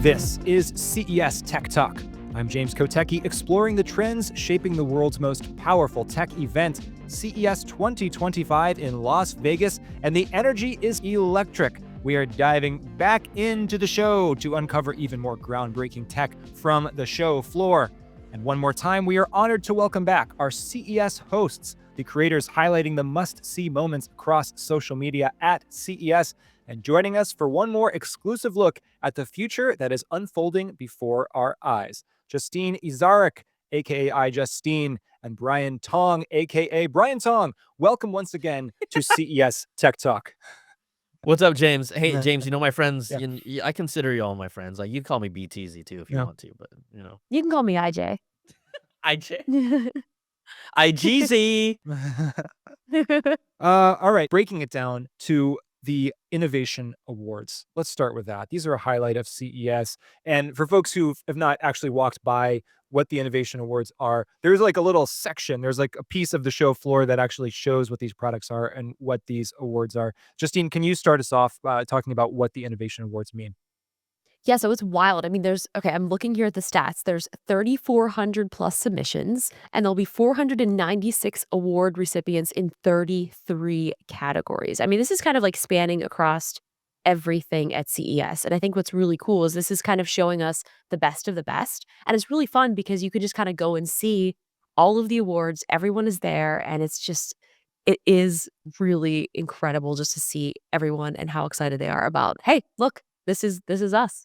This is CES Tech Talk. I'm James Kotecki, exploring the trends shaping the world's most powerful tech event, CES 2025 in Las Vegas, and the energy is electric. We are diving back into the show to uncover even more groundbreaking tech from the show floor. And one more time, we are honored to welcome back our CES hosts, the creators highlighting the must-see moments across social media at CES, and joining us for one more exclusive look at the future that is unfolding before our eyes. Justine Ezarik, aka iJustine, and Brian Tong, aka Brian Tong. Welcome once again to CES Tech Talk. What's up, James? Hey, James, you know my friends, Yeah. I consider you all my friends. Like, you can call me BTZ too if you Yeah. want to, but, you know. You can call me IJ. IJ? IGZ! All right, breaking it down to the Innovation Awards. Let's start with that. These are a highlight of CES. And for folks who have not actually walked by what the Innovation Awards are, there's like a little section. There's like a piece of the show floor that actually shows what these products are and what these awards are. Justine, can you start us off talking about what the Innovation Awards mean? Yeah, so it's wild. I mean, I'm looking here at the stats. There's 3,400 plus submissions, and there'll be 496 award recipients in 33 categories. I mean, this is kind of like spanning across everything at CES. And I think what's really cool is this is kind of showing us the best of the best. And it's really fun because you could just kind of go and see all of the awards. Everyone is there, and it is really incredible just to see everyone and how excited they are about, hey, look, this is us.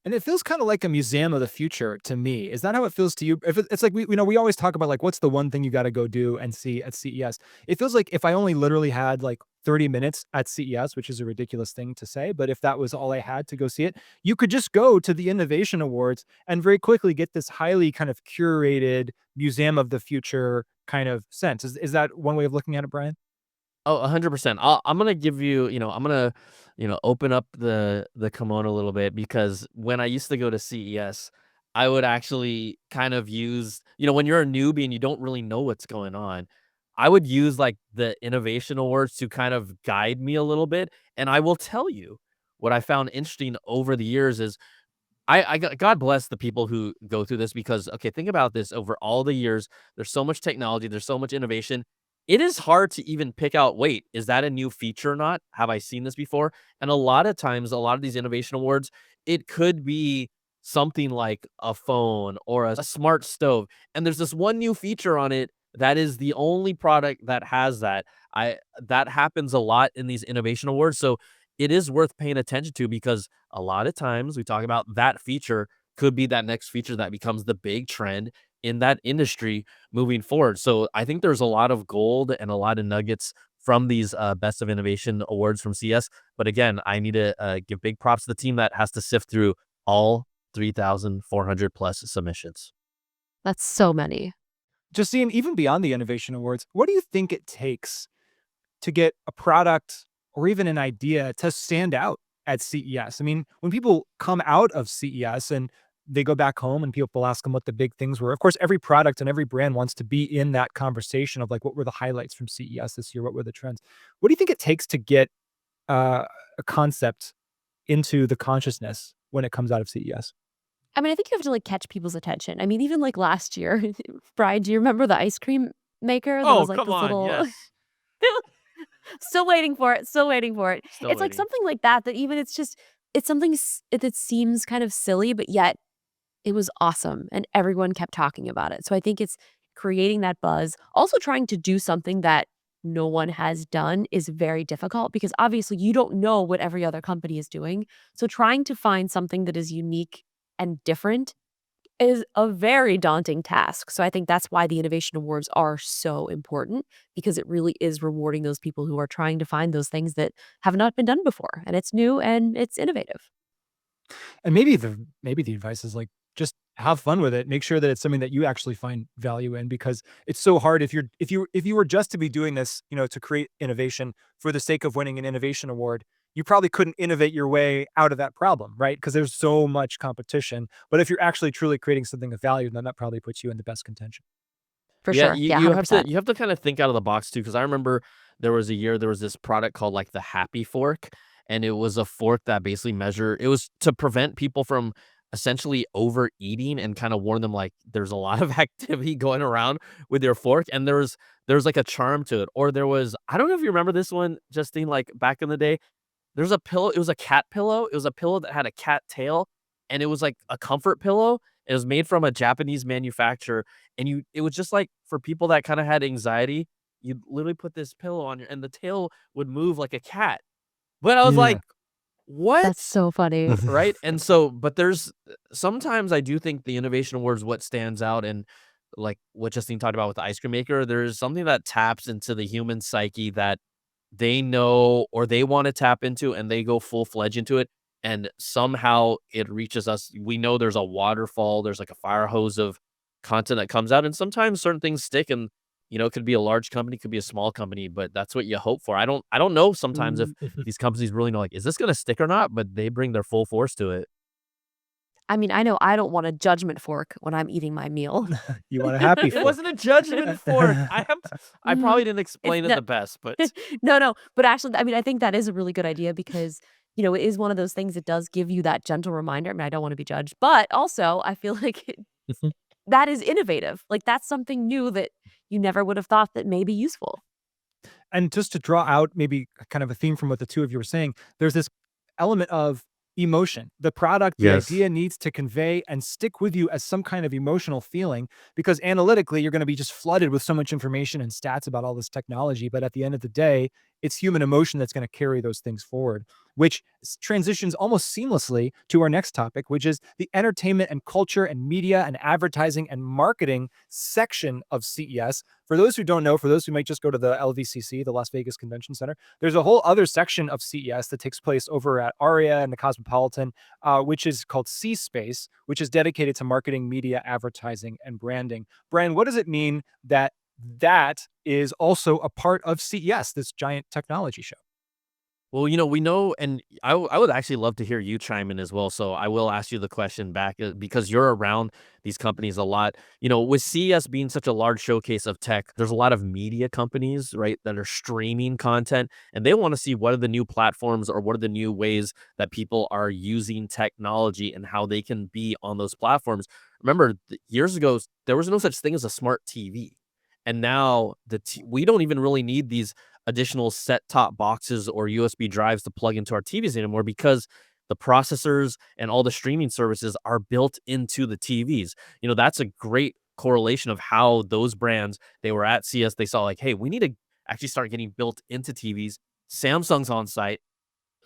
And it feels kind of like a museum of the future to me. Is that how it feels to you? If it's like we always talk about like what's the one thing you got to go do and see at CES. It feels like if I only literally had like 30 minutes at CES, which is a ridiculous thing to say, but if that was all I had to go see it, you could just go to the Innovation Awards and very quickly get this highly kind of curated museum of the future kind of sense. Is that one way of looking at it, Brian? Oh, 100%. I'm gonna give you, I'm gonna, open up the kimono a little bit because when I used to go to CES, I would actually kind of use, when you're a newbie and you don't really know what's going on, I would use like the innovation awards to kind of guide me a little bit. And I will tell you what I found interesting over the years is God bless the people who go through this because, okay, think about this over all the years. There's so much technology, there's so much innovation. It is hard to even pick out, wait, is that a new feature or not? Have I seen this before? And a lot of times, a lot of these innovation awards, it could be something like a phone or a smart stove. And there's this one new feature on it that is the only product that has that. That happens a lot in these innovation awards. So it is worth paying attention to because a lot of times we talk about that feature could be that next feature that becomes the big trend in that industry moving forward. So I think there's a lot of gold and a lot of nuggets from these Best of Innovation awards from CS. But again, I need to give big props to the team that has to sift through all 3,400 plus submissions. That's so many. Justine, even beyond the Innovation Awards, what do you think it takes to get a product or even an idea to stand out at CES? I mean, when people come out of CES and they go back home and people ask them what the big things were, of course, every product and every brand wants to be in that conversation of like, what were the highlights from CES this year? What were the trends? What do you think it takes to get a concept into the consciousness when it comes out of CES? I mean, I think you have to like catch people's attention. I mean, even like last year, Brian, do you remember the ice cream maker? That was like come this on, little. yes. Still waiting for it. Still waiting for it. Still It's like waiting. something like that. That even it's something that seems kind of silly, but yet it was awesome, and everyone kept talking about it. So I think it's creating that buzz. Also, trying to do something that no one has done is very difficult because obviously you don't know what every other company is doing. So trying to find something that is unique and different is a very daunting task. So I think that's why the Innovation Awards are so important because it really is rewarding those people who are trying to find those things that have not been done before. And it's new and it's innovative. And maybe the advice is like just have fun with it. Make sure that it's something that you actually find value in because it's so hard if you were just to be doing this, to create innovation for the sake of winning an innovation award, you probably couldn't innovate your way out of that problem, right? Because there's so much competition. But if you're actually truly creating something of value, then that probably puts you in the best contention. For Yeah, sure. Yeah, 100%. you have to kind of think out of the box too, because I remember there was this product called like the Happy Fork, and it was a fork that basically it was to prevent people from essentially overeating and kind of warn them like there's a lot of activity going around with your fork, and there was like a charm to it. Or there was, I don't know if you remember this one, Justine, like back in the day, there's a pillow, it was a cat pillow. It was a pillow that had a cat tail, and it was like a comfort pillow. It was made from a Japanese manufacturer, and it was just like for people that kinda had anxiety, you'd literally put this pillow on your and the tail would move like a cat. But I was Yeah. like, "What?" That's so funny. Right? And so but there's sometimes I do think the Innovation Awards what stands out, and like what Justine talked about with the ice cream maker, there's something that taps into the human psyche that they know or they wanna tap into, and they go full-fledged into it, and somehow it reaches us. We know there's a waterfall, there's like a fire hose of content that comes out, and sometimes certain things stick, and, it could be a large company, could be a small company, but that's what you hope for. I don't know sometimes if these companies really know, like, is this gonna stick or not, but they bring their full force to it. I mean, I know I don't want a judgment fork when I'm eating my meal. You want a happy It fork. wasn't a judgment fork. I Mhm. probably didn't It's explain it no the best, but no, no, but actually, I mean, I think that is a really good idea because, it is one of those things that does give you that gentle reminder. I mean, I don't wanna be judged, but also I feel like that is innovative. Like, that's something new that you never would have thought that may be useful. And just to draw out maybe kind of a theme from what the two of you were saying, there's this element of emotion. The product, the Yes. idea needs to convey and stick with you as some kind of emotional feeling because analytically, you're going to be just flooded with so much information and stats about all this technology. But at the end of the day, it's human emotion that's going to carry those things forward, which transitions almost seamlessly to our next topic, which is the entertainment and culture and media and advertising and marketing section of CES. For those who don't know, for those who might just go to the LVCC, the Las Vegas Convention Center, there's a whole other section of CES that takes place over at Aria and the Cosmopolitan, which is called C Space, which is dedicated to marketing, media, advertising, and branding. Brian, what does it mean that is also a part of CES, this giant technology show? Well, we know, and I would actually love to hear you chime in as well. So I will ask you the question back because you're around these companies a lot. With CES being such a large showcase of tech, there's a lot of media companies, right, that are streaming content, and they want to see what are the new platforms or what are the new ways that people are using technology and how they can be on those platforms. Remember, years ago, there was no such thing as a smart TV. And now we don't even really need these additional set-top boxes or USB drives to plug into our TVs anymore because the processors and all the streaming services are built into the TVs. That's a great correlation of how those brands, they were at CS, they saw like, hey, we need to actually start getting built into TVs. Samsung's on site,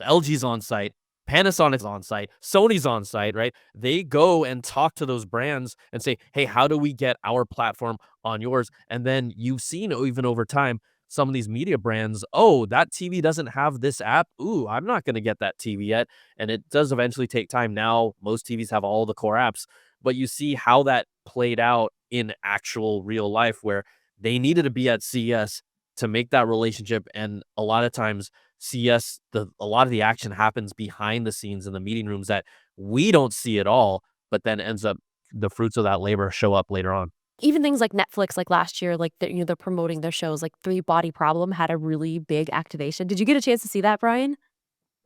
LG's on site, Panasonic's on site, Sony's on site, right? They go and talk to those brands and say, "Hey, how do we get our platform on yours?" And then you've seen even over time some of these media brands, "Oh, that TV doesn't have this app. Ooh, I'm not going to get that TV yet." And it does eventually take time. Now, most TVs have all the core apps, but you see how that played out in actual real life where they needed to be at CES to make that relationship, and a lot of times CS, a lot of the action happens behind the scenes in the meeting rooms that we don't see at all, but then ends up the fruits of that labor show up later on. Even things like Netflix, like last year, like, they're promoting their shows, like Three Body Problem had a really big activation. Did you get a chance to see that, Brian?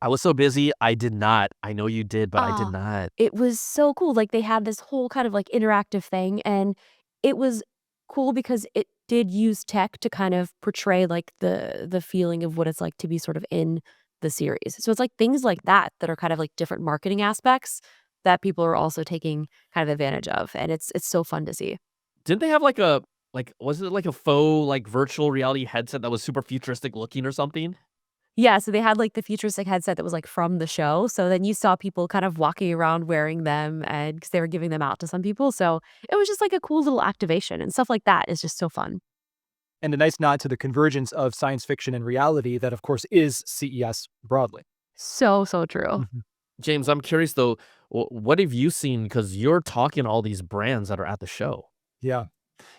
I was so busy, I did not. I know you did, but I did Ah, not. it was so cool, like, they had this whole kind of, like, interactive thing, and it was cool because it did use tech to kind of portray, like, the feeling of what it's like to be sort of in the series. So it's, like, things like that that are kind of, like, different marketing aspects that people are also taking kind of advantage of, and it's so fun to see. Didn't they have like was it like a faux like virtual reality headset that was super futuristic looking or something? Yeah, so they had, like, the futuristic headset that was, like, from the show, so then you saw people kind of walking around wearing them and because they were giving them out to some people, so it was just, like, a cool little activation, and stuff like that is just so fun. And a nice nod to the convergence of science fiction and reality that, of course, is CES broadly. So, so true. Mhm. James, I'm curious though, what have you seen? Because you're talking to all these brands that are at the show. Yeah.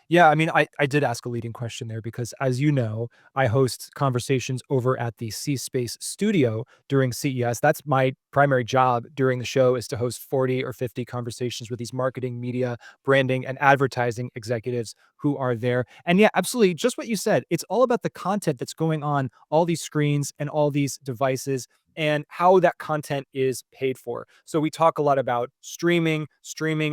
Yeah, I mean, I did ask a leading question there because, as you know, I host conversations over at the C Space studio during CES. That's my primary job during the show is to host 40 or 50 conversations with these marketing, media, branding, and advertising executives who are there. And yeah, absolutely, just what you said. It's all about the content that's going on all these screens and all these devices and how that content is paid for. So we talk a lot about streaming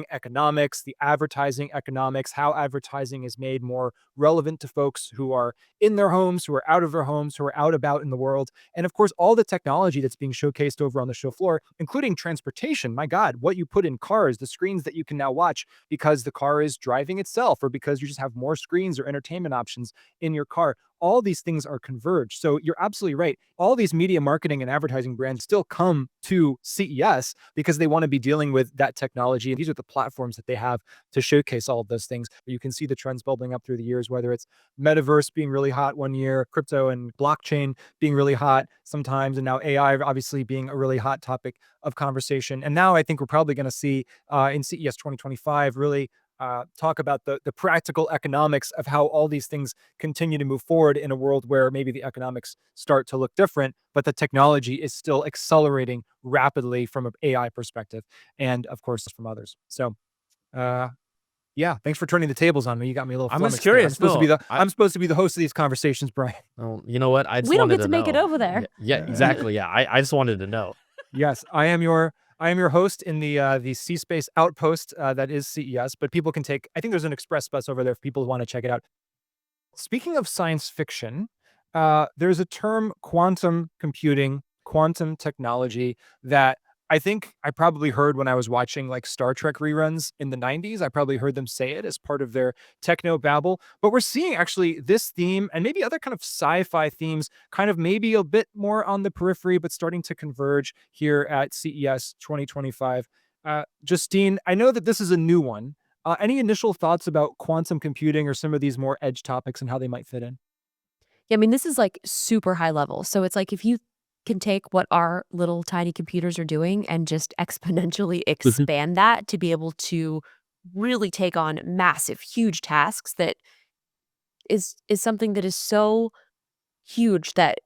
economics, the advertising economics, how advertising is made more relevant to folks who are in their homes, who are out of their homes, who are out about in the world. And of course, all the technology that's being showcased over on the show floor, including transportation. My God, what you put in cars, the screens that you can now watch because the car is driving itself or because you just have more screens or entertainment options in your car. All these things are converged. So you're absolutely right. All these media marketing and advertising brands still come to CES because they want to be dealing with that technology. And these are the platforms that they have to showcase all of those things. You can see the trends building up through the years, whether it's metaverse being really hot one year, crypto and blockchain being really hot sometimes, and now AI obviously being a really hot topic of conversation. And now I think we're probably going to see in CES 2025 really talk about the practical economics of how all these things continue to move forward in a world where maybe the economics start to look different, but the technology is still accelerating rapidly from an AI perspective, and of course from others. So, uh, yeah, thanks for turning the tables on me. You got me a little I'm just flummoxed there. curious. No, I'm supposed to be the host of these conversations, Brian. oh, you know what? I just We don't wanted get to to make it know. over there. Yeah, exactly. Yeah, I just wanted to know. Yes, I am your host in the C Space outpost that is CES. But people can take. I think there's an express bus over there if people want to check it out. Speaking of science fiction, there's a term quantum computing, quantum technology that I think I probably heard when I was watching like Star Trek reruns in the 90s. I probably heard them say it as part of their techno babble. But we're seeing actually this theme and maybe other kind of sci fi themes kind of maybe a bit more on the periphery, but starting to converge here at CES 2025. Justine, I know that this is a new one. Any initial thoughts about quantum computing or some of these more edge topics and how they might fit in? Yeah, I mean, this is like super high level. So it's like if you can take what our little tiny computers are doing and just exponentially Mhm. expand that to be able to really take on massive, huge tasks that is something that is so huge that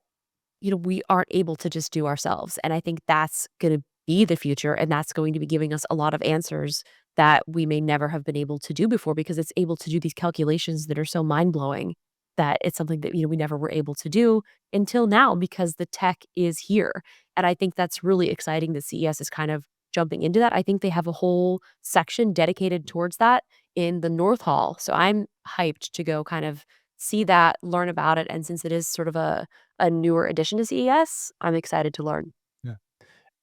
we aren't able to just do ourselves. And I think that's going to be the future. And that's going to be giving us a lot of answers that we may never have been able to do before because it's able to do these calculations that are so mind blowing that it's something that, we never were able to do until now because the tech is here. And I think that's really exciting that CES is kind of jumping into that. I think they have a whole section dedicated towards that in the North Hall. So I'm hyped to go kind of see that, learn about it. And since it is sort of a newer addition to CES, I'm excited to learn. Yeah.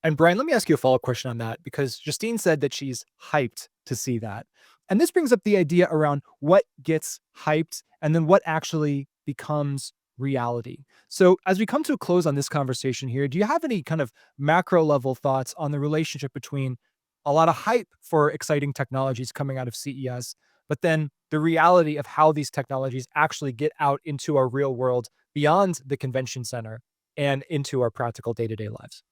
And Brian, let me ask you a follow-up question on that because Justine said that she's hyped to see that. And this brings up the idea around what gets hyped and then what actually becomes reality. So, as we come to a close on this conversation here, do you have any kind of macro level thoughts on the relationship between a lot of hype for exciting technologies coming out of CES, but then the reality of how these technologies actually get out into our real world beyond the convention center and into our practical day-to-day lives?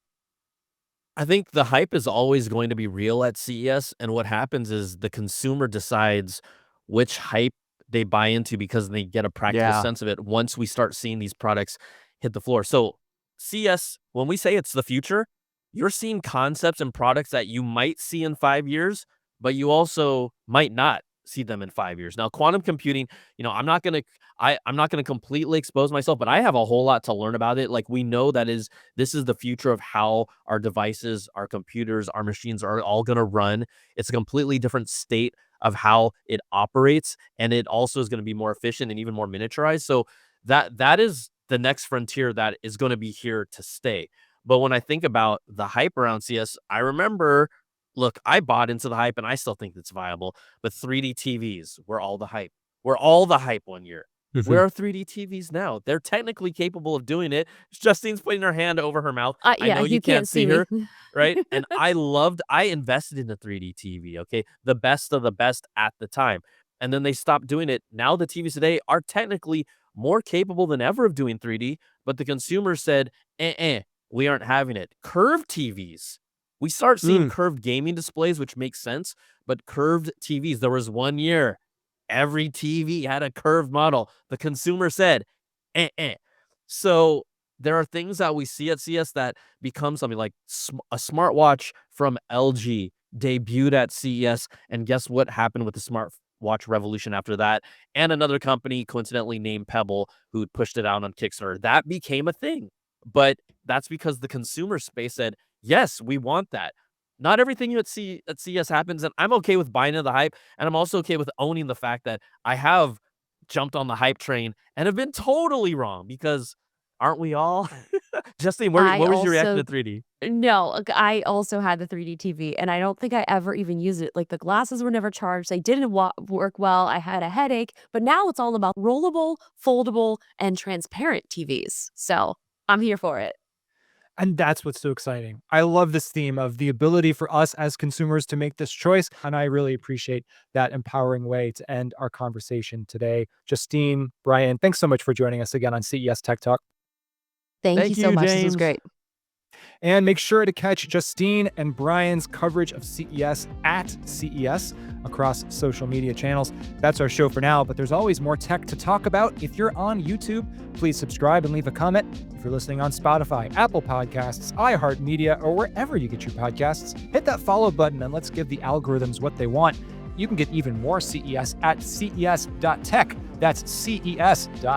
I think the hype is always going to be real at CES, and what happens is the consumer decides which hype they buy into because they get a practical Yeah. sense of it once we start seeing these products hit the floor. So, CES, when we say it's the future, you're seeing concepts and products that you might see in 5 years, but you also might not see them in 5 years. Now, quantum computing, I'm not gonna completely expose myself, but I have a whole lot to learn about it. Like we know this is the future of how our devices, our computers, our machines are all going to run. It's a completely different state of how it operates, and it also is going to be more efficient and even more miniaturized. So that is the next frontier that is going to be here to stay. But when I think about the hype around CS, I remember, look, I bought into the hype and I still think it's viable, but 3D TVs were all the hype. Were all the hype one year. Where are 3D TVs now? They're technically capable of doing it. Justine's putting her hand over her mouth. I Yeah, know you you can't can't see see me. her, right? And I invested in the 3D TV, okay? The best of the best at the time. And then they stopped doing it. Now the TVs today are technically more capable than ever of doing 3D, but the consumer said, we aren't having it. Curved TVs. We start seeing Mm. curved gaming displays, which makes sense, but curved TVs. There was one year Every TV had a curved model. The consumer said, eh, eh. So there are things that we see at CES that become something like a smartwatch from LG debuted at CES. And guess what happened with the smartwatch revolution after that? And another company, coincidentally named Pebble, who pushed it out on Kickstarter. That became a thing. But that's because the consumer space said, yes, we want that. Not everything you at CES happens, and I'm okay with buying into the hype, and I'm also okay with owning the fact that I have jumped on the hype train and have been totally wrong because aren't we all? Justine, I what was your reaction also to 3D? No, like, I also had the 3D TV, and I don't think I ever even used it. Like, the glasses were never charged. They didn't work well. I had a headache, but now it's all about rollable, foldable, and transparent TVs. So I'm here for it. And that's what's so exciting. I love this theme of the ability for us as consumers to make this choice. And I really appreciate that empowering way to end our conversation today. Justine, Brian, thanks so much for joining us again on CES Tech Talk. Thank you Thank so you, much. This was James. great. And make sure to catch Justine and Brian's coverage of CES at CES across social media channels. That's our show for now, but there's always more tech to talk about. If you're on YouTube, please subscribe and leave a comment. If you're listening on Spotify, Apple Podcasts, iHeartMedia, or wherever you get your podcasts, hit that follow button and let's give the algorithms what they want. You can get even more CES at ces.tech. That's ces.tech.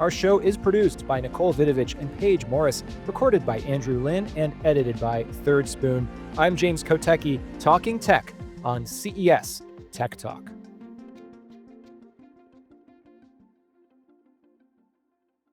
Our show is produced by Nicole Vidovich and Paige Morris, recorded by Andrew Lin, and edited by Third Spoon. I'm James Kotecki, talking tech on CES Tech Talk.